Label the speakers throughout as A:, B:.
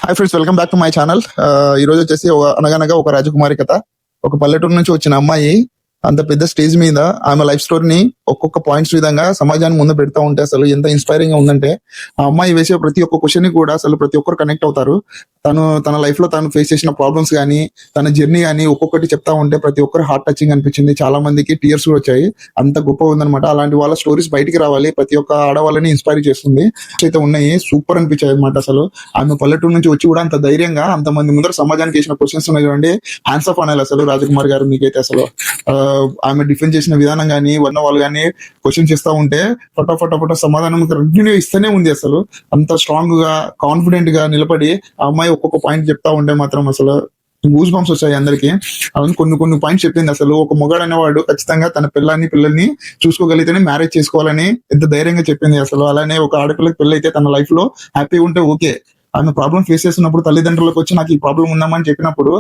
A: Hi friends, welcome back to my channel. ఈ రోజు వచ్చేసి అనగనగా ఒక రాజకుమారి కథ. ఒక పల్లెటూరు నుంచి వచ్చిన అమ్మాయి అంత పెద్ద స్టేజ్ మీద ఆమె లైఫ్ స్టోరీని ఒక్కొక్క పాయింట్స్ విధంగా సమాజానికి ముందు పెడతా ఉంటే అసలు ఎంత ఇన్స్పైరింగ్ గా ఉందంటే, ఆ అమ్మాయి వేసే ప్రతి ఒక్క క్వశ్చన్ ని కూడా అసలు ప్రతి ఒక్కరు కనెక్ట్ అవుతారు. తన లైఫ్ లో తను ఫేస్ చేసిన ప్రాబ్లమ్స్ కానీ తన జర్నీ కానీ ఒక్కొక్కటి చెప్తా ఉంటే ప్రతి ఒక్కరు హార్ట్ టచింగ్ అనిపించింది. చాలా మందికి టీయర్స్ కూడా వచ్చాయి. అంత గొప్ప ఉందన్నమాట. అలాంటి వాళ్ళ స్టోరీస్ బయటికి రావాలి, ప్రతి ఒక్క ఆడవాళ్ళని ఇన్స్పైర్ చేస్తుంది. అయితే ఉన్నాయి, సూపర్ అనిపించాయి అనమాట. అసలు ఆమె పల్లెటూరు నుంచి వచ్చి కూడా అంత ధైర్యంగా అంతమంది ముందర సమాజానికి చేసిన క్వశ్చన్స్ ఉన్నాయి చూడండి, హ్యాండ్స్ ఆఫ్ అనాలి అసలు రాజకుమార్ గారు. మీకైతే అసలు ఆమె డిఫెండ్ చేసిన విధానం కానీ వన్న వాళ్ళు కానీ క్వశ్చన్ చేస్తా ఉంటే ఫటాఫట సమాధానం కంటిన్యూ ఇస్తూనే ఉంది. అసలు అంత స్ట్రాంగ్ గా కాన్ఫిడెంట్ గా నిలబడి ఆ అమ్మాయి ఒక్కొక్క పాయింట్ చెప్తా ఉంటే మాత్రం అసలు గూస్ బంప్స్ వచ్చాయి అందరికి. అవును, కొన్ని పాయింట్స్ చెప్పింది. అసలు ఒక మొగాడు అనేవాడు ఖచ్చితంగా తన పిల్లల్ని చూసుకోగలిగితేనే మ్యారేజ్ చేసుకోవాలని ఎంత ధైర్యంగా చెప్పింది అసలు. అలానే ఒక ఆడపిల్లకి పెళ్లి అయితే తన లైఫ్ లో హ్యాపీగా ఉంటే ఓకే. ఆమె ప్రాబ్లం ఫేస్ చేస్తున్నప్పుడు తల్లిదండ్రులకు వచ్చి నాకు ఈ ప్రాబ్లం ఉన్నామని చెప్పినప్పుడు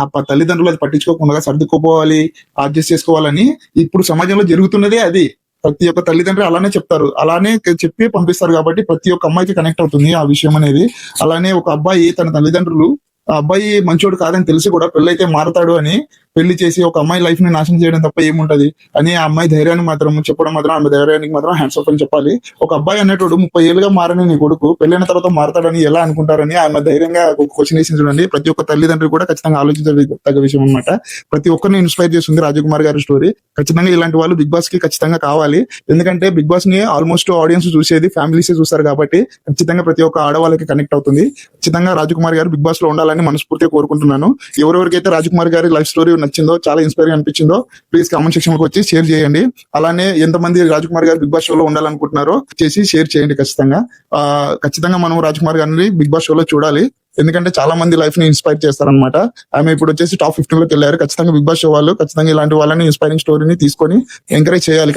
A: ఆ తల్లిదండ్రులు అది పట్టించుకోకుండా సర్దుకుపోవాలి, అడ్జస్ట్ చేసుకోవాలని ఇప్పుడు సమాజంలో జరుగుతున్నదే అది. ప్రతి ఒక్క తల్లిదండ్రులు అలానే చెప్తారు, అలానే చెప్పి పంపిస్తారు. కాబట్టి ప్రతి ఒక్క అమ్మాయికి కనెక్ట్ అవుతుంది ఆ విషయం అనేది. అలానే ఒక అబ్బాయి తన తల్లిదండ్రులు ఆ అబ్బాయి మంచోడు కాదని తెలిసి కూడా పెళ్ళైతే మారతాడు అని పెళ్లి చేసి ఒక అమ్మాయి లైఫ్ ని నాశనం చేయడం తప్ప ఏముంటది అని ఆ అమ్మాయి ధైర్యాన్ని మాత్రం చెప్పడం మాత్రం, ఆమె ధైర్యానికి మాత్రం హ్యాండ్స్ ఆఫ్ అని చెప్పాలి. ఒక అబ్బాయి అనేటోడు 30 ఏళ్ళుగా మారని నీ కొడుకు పెళ్ళైన తర్వాత మారతాడని ఎలా అనుకుంటారని ఆమె ధైర్యంగా ఒక క్వశ్చన్ వేసింది చూడండి. ప్రతి ఒక్క తల్లిదండ్రులు కూడా ఖచ్చితంగా ఆలోచించదగ్గ విషయం అనమాట. ప్రతి ఒక్కరిని ఇన్స్పైర్ చేస్తుంది రాజకుమార్ గారి స్టోరీ. ఖచ్చితంగా ఇలాంటి వాళ్ళు బిగ్ బాస్ కి ఖచ్చితంగా కావాలి. ఎందుకంటే బిగ్ బాస్ ని ఆల్మోస్ట్ ఆడియన్స్ చూసేది ఫ్యామిలీస్ చూస్తారు కాబట్టి ఖచ్చితంగా ప్రతి ఒక్క ఆడవాళ్ళకి కనెక్ట్ అవుతుంది. ఖచ్చితంగా రాజకుమార్ గారు బిగ్ బాస్ లో ఉండాలని మనస్ఫూర్తిగా కోరుకుంటున్నాను. ఎవరెవరికైతే రాజకుమార్ గారి లైఫ్ స్టోరీ నచ్చిందో, చాలా ఇన్స్పైర్ అనిపించిందో, ప్లీజ్ కామెంట్ సెక్షన్ లోకి వచ్చి షేర్ చేయండి. అలానే ఎంతమంది రాజకుమార్ గారు బిగ్ బాస్ షోలో ఉండాలనుకుంటున్నారో చేసి షేర్ చేయండి. ఖచ్చితంగా మనం రాజకుమార్ గారిని బిగ్ బాస్ షోలో చూడాలి. ఎందుకంటే చాలా మంది లైఫ్ ని ఇన్స్పైర్ చేస్తారనమాట. ఆమె ఇప్పుడు వచ్చేసి టాప్ 15 లోకి వెళ్ళారు. ఖచ్చితంగా బిగ్ బాస్ షో వాళ్ళు ఖచ్చితంగా ఇలాంటి వాళ్ళని ఇన్స్పైరింగ్ స్టోరీని తీసుకొని ఎంకరేజ్ చేయాలి.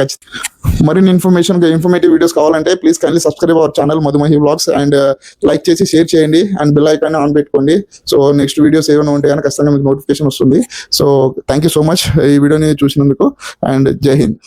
A: మరిన్ని ఇన్ఫర్మేటివ్ వీడియోస్ కావాలంటే please kindly subscribe our channel Madhumahi vlogs and like చేసి షేర్ చేయండి అండ్ బెల్ ఐకాన్ ఆన్ పెట్టుకోండి. సో నెక్స్ట్ వీడియోస్ ఏమైనా ఉంటే కానీ ఖచ్చితంగా మీకు నోటిఫికేషన్ వస్తుంది. So thank you so much ఈ వీడియోని చూసినందుకు అండ్ జై హింద్.